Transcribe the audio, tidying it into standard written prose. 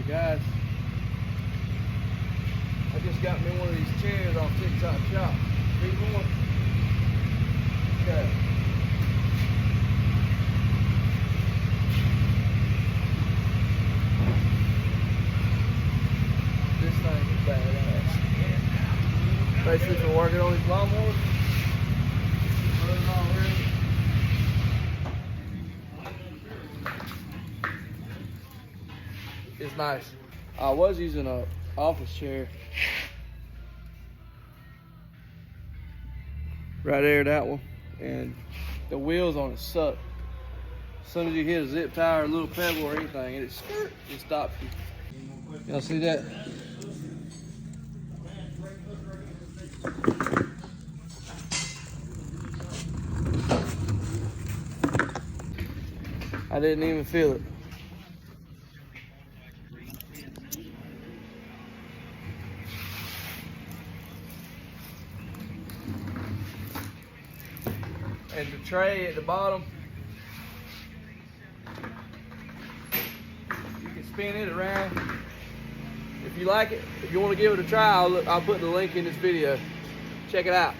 Guys, I just got me one of these chairs off TikTok Shop. Need one? Okay. This thing is badass. Basically for working on these lawnmowers. Running already. It's nice. I was using a office chair. Right there, that one. And the wheels on it suck. As soon as you hit a zip tie or a little pebble or anything, it stops you. Y'all see that? I didn't even feel it. And the tray at the bottom, you can spin it around. If you like it, if you want to give it a try, I'll put the link in this video. Check it out.